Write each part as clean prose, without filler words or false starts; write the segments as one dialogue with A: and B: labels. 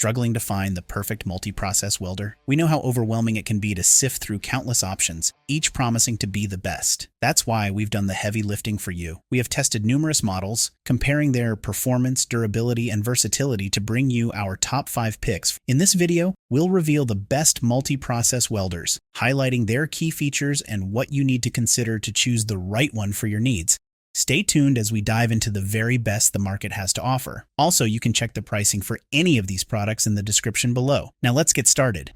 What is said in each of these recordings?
A: Struggling to find the perfect multi-process welder? We know how overwhelming it can be to sift through countless options, each promising to be the best. That's why we've done the heavy lifting for you. We have tested numerous models, comparing their performance, durability, and versatility to bring you our top 5 picks. In this video, we'll reveal the best multi-process welders, highlighting their key features and what you need to consider to choose the right one for your needs. Stay tuned as we dive into the very best the market has to offer. Also, you can check the pricing for any of these products in the description below. Now let's get started.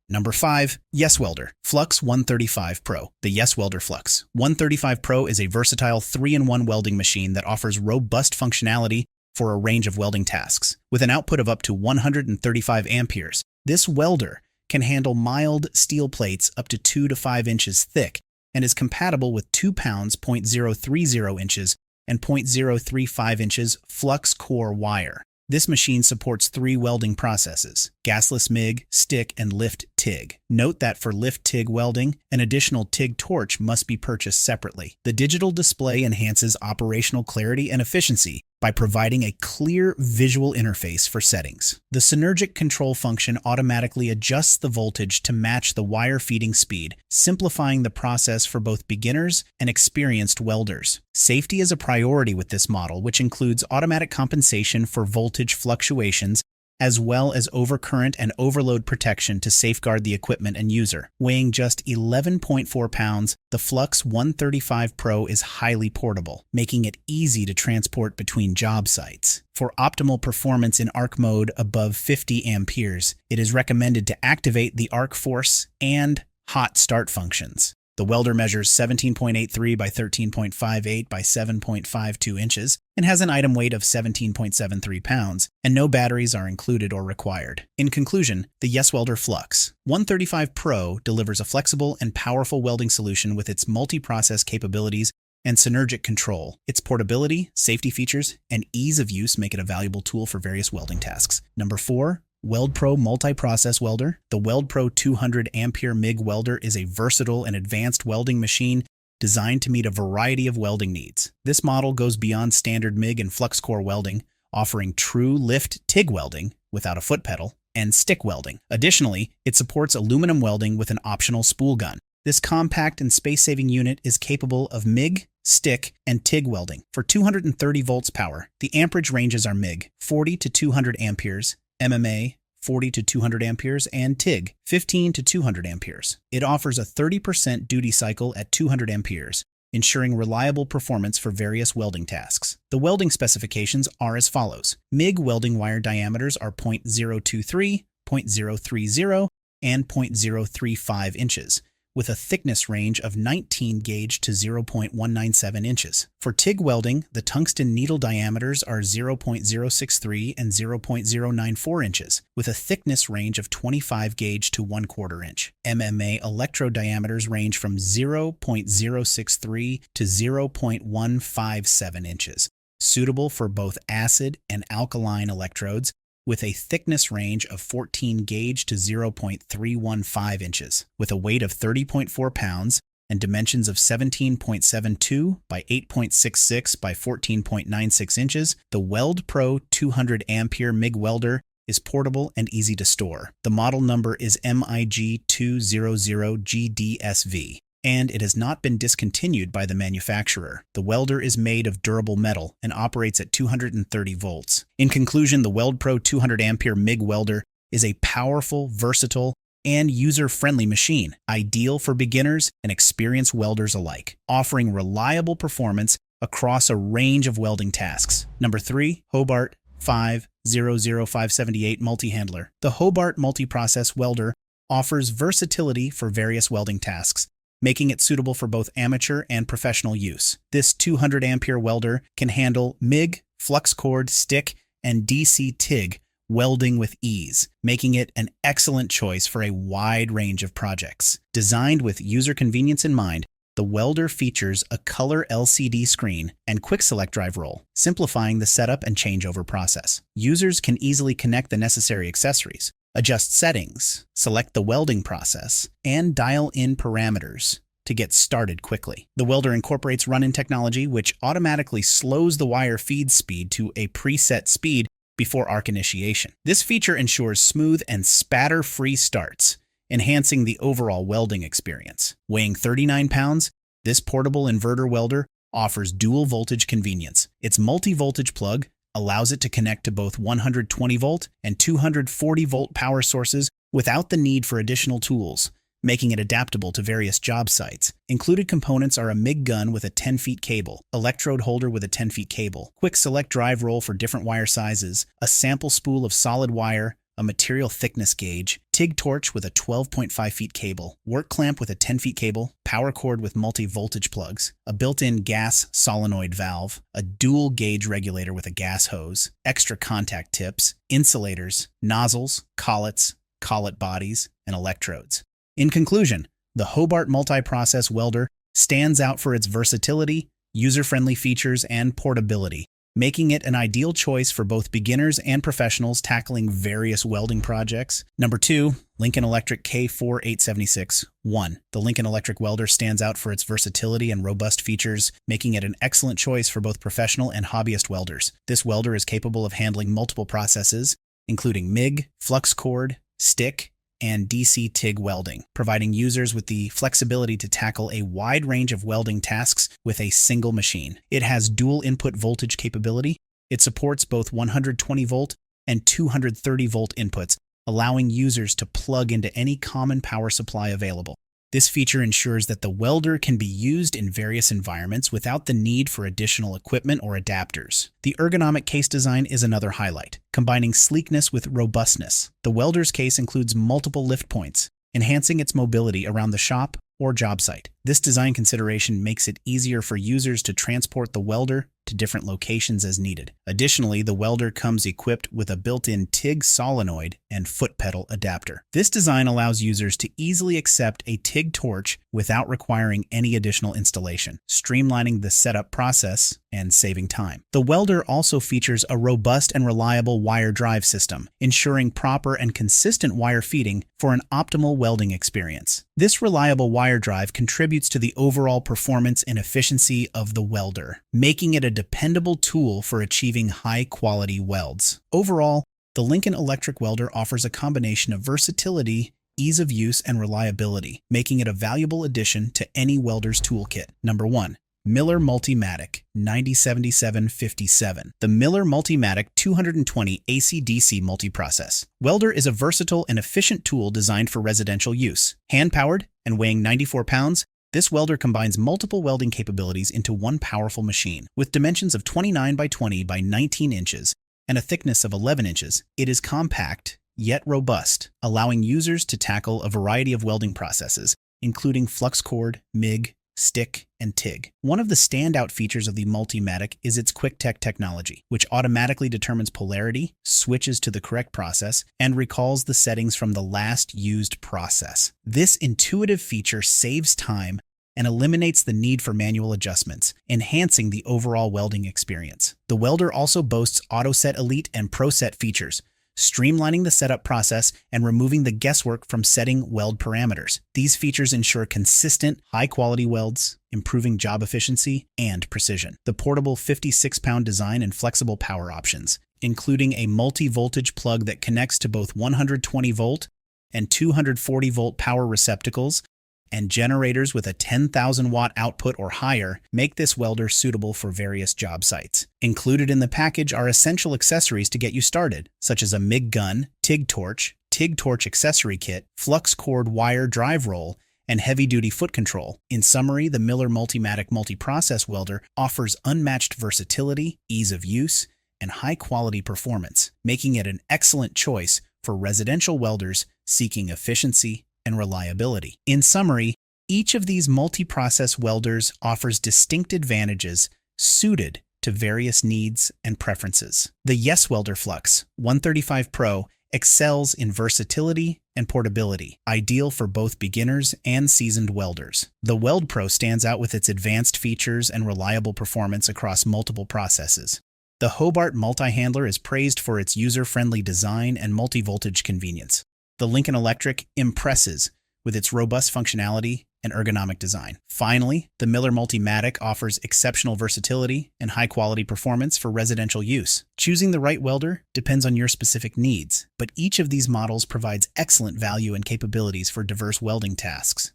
A: Number 5. YESWELDER Flux 135 Pro. The YESWELDER Flux 135 Pro is a versatile 3-in-1 welding machine that offers robust functionality for a range of welding tasks. With an output of up to 135 amperes, this welder can handle mild steel plates up to 2 to 5 inches thick and is compatible with 2 pounds .030 inches and .035 inches flux core wire. This machine supports 3 welding processes: gasless MIG, stick, and lift TIG. Note that for lift TIG welding, an additional TIG torch must be purchased separately. The digital display enhances operational clarity and efficiency by providing a clear visual interface for settings. The synergic control function automatically adjusts the voltage to match the wire feeding speed, simplifying the process for both beginners and experienced welders. Safety is a priority with this model, which includes automatic compensation for voltage fluctuations, as well as overcurrent and overload protection to safeguard the equipment and user. Weighing just 11.4 pounds, the Flux 135 Pro is highly portable, making it easy to transport between job sites. For optimal performance in arc mode above 50 amperes, it is recommended to activate the arc force and hot start functions. The welder measures 17.83 by 13.58 by 7.52 inches and has an item weight of 17.73 pounds, and no batteries are included or required. In conclusion, the YESWELDER Flux 135 Pro delivers a flexible and powerful welding solution with its multi-process capabilities and synergic control. Its portability, safety features, and ease of use make it a valuable tool for various welding tasks. Number 4. Weldpro Multi-Process Welder. The Weldpro 200 ampere MIG welder is a versatile and advanced welding machine designed to meet a variety of welding needs. This model goes beyond standard MIG and flux core welding, offering true lift TIG welding without a foot pedal and stick welding. Additionally, it supports aluminum welding with an optional spool gun. This compact and space-saving unit is capable of MIG, stick, and TIG welding. For 230 volts power, the amperage ranges are MIG 40 to 200 amperes, MMA 40 to 200 amperes, and TIG 15 to 200 amperes. It offers a 30% duty cycle at 200 amperes, ensuring reliable performance for various welding tasks. The welding specifications are as follows. MIG welding wire diameters are .023, .030, and .035 inches, with a thickness range of 19 gauge to 0.197 inches. For TIG welding, the tungsten needle diameters are 0.063 and 0.094 inches, with a thickness range of 25 gauge to 1/4 inch. MMA electrode diameters range from 0.063 to 0.157 inches, suitable for both acid and alkaline electrodes, with a thickness range of 14 gauge to 0.315 inches, with a weight of 30.4 pounds and dimensions of 17.72 by 8.66 by 14.96 inches. The Weldpro 200 ampere MIG welder is portable and easy to store. The model number is MIG200GDSV. And it has not been discontinued by the manufacturer. The welder is made of durable metal and operates at 230 volts. In conclusion, the Weldpro 200 ampere MIG welder is a powerful, versatile, and user-friendly machine, ideal for beginners and experienced welders alike, offering reliable performance across a range of welding tasks. Number 3. Hobart 500578 Multi-Handler. The Hobart multi-process welder offers versatility for various welding tasks, making it suitable for both amateur and professional use. This 200 ampere welder can handle MIG, flux cord, stick, and DC TIG welding with ease, making it an excellent choice for a wide range of projects. Designed with user convenience in mind, the welder features a color LCD screen and quick select drive roll, simplifying the setup and changeover process. Users can easily connect the necessary accessories, adjust settings, select the welding process, and dial in parameters to get started quickly. The welder incorporates run-in technology, which automatically slows the wire feed speed to a preset speed before arc initiation. This feature ensures smooth and spatter-free starts, enhancing the overall welding experience. Weighing 39 pounds, this portable inverter welder offers dual voltage convenience. Its multi-voltage plug allows it to connect to both 120-volt and 240-volt power sources without the need for additional tools, making it adaptable to various job sites. Included components are a MIG gun with a 10-feet cable, electrode holder with a 10-feet cable, quick select drive roll for different wire sizes, a sample spool of solid wire, a material thickness gauge, TIG torch with a 12.5 feet cable, work clamp with a 10-feet cable, power cord with multi-voltage plugs, a built-in gas solenoid valve, a dual gauge regulator with a gas hose, extra contact tips, insulators, nozzles, collets, collet bodies, and electrodes. In conclusion, the Hobart multi-process welder stands out for its versatility, user-friendly features, and portability, making it an ideal choice for both beginners and professionals tackling various welding projects. Number 2, Lincoln Electric K4876-1. The Lincoln Electric welder stands out for its versatility and robust features, making it an excellent choice for both professional and hobbyist welders. This welder is capable of handling multiple processes, including MIG, flux cord, stick, and DC TIG welding, providing users with the flexibility to tackle a wide range of welding tasks with a single machine. It has dual input voltage capability. It supports both 120-volt and 230-volt inputs, allowing users to plug into any common power supply available. This feature ensures that the welder can be used in various environments without the need for additional equipment or adapters. The ergonomic case design is another highlight, combining sleekness with robustness. The welder's case includes multiple lift points, enhancing its mobility around the shop or job site. This design consideration makes it easier for users to transport the welder to different locations as needed. Additionally, the welder comes equipped with a built-in TIG solenoid and foot pedal adapter. This design allows users to easily accept a TIG torch without requiring any additional installation, streamlining the setup process and saving time. The welder also features a robust and reliable wire drive system, ensuring proper and consistent wire feeding for an optimal welding experience. This reliable wire drive contributes to the overall performance and efficiency of the welder, making it a dependable tool for achieving high-quality welds. Overall, the Lincoln Electric welder offers a combination of versatility, ease of use, and reliability, making it a valuable addition to any welder's toolkit. Number 1. Miller Multimatic 907757. The Miller Multimatic 220 AC/DC multiprocess welder is a versatile and efficient tool designed for residential use. Hand-powered and weighing 94 pounds, this welder combines multiple welding capabilities into one powerful machine. With dimensions of 29 by 20 by 19 inches and a thickness of 11 inches, it is compact yet robust, allowing users to tackle a variety of welding processes, including flux cord, MIG, stick, and TIG. One of the standout features of the Multimatic is its QuickTech technology, which automatically determines polarity, switches to the correct process, and recalls the settings from the last used process. This intuitive feature saves time and eliminates the need for manual adjustments, enhancing the overall welding experience. The welder also boasts AutoSet Elite and ProSet features, streamlining the setup process and removing the guesswork from setting weld parameters. These features ensure consistent, high-quality welds, improving job efficiency and precision. The portable 56-pound design and flexible power options, including a multi-voltage plug that connects to both 120-volt and 240-volt power receptacles, and generators with a 10,000-watt output or higher, make this welder suitable for various job sites. Included in the package are essential accessories to get you started, such as a MIG gun, TIG torch accessory kit, flux cord wire drive roll, and heavy-duty foot control. In summary, the Miller Multimatic multi-process welder offers unmatched versatility, ease of use, and high-quality performance, making it an excellent choice for residential welders seeking efficiency and reliability. In summary, each of these multi-process welders offers distinct advantages suited to various needs and preferences. The YESWELDER Flux 135 Pro excels in versatility and portability, ideal for both beginners and seasoned welders. The Weldpro stands out with its advanced features and reliable performance across multiple processes. The Hobart multi-handler is praised for its user-friendly design and multi-voltage convenience. The Lincoln Electric impresses with its robust functionality, and ergonomic design. Finally, the Miller Multimatic offers exceptional versatility and high-quality performance for residential use. Choosing the right welder depends on your specific needs, but each of these models provides excellent value and capabilities for diverse welding tasks.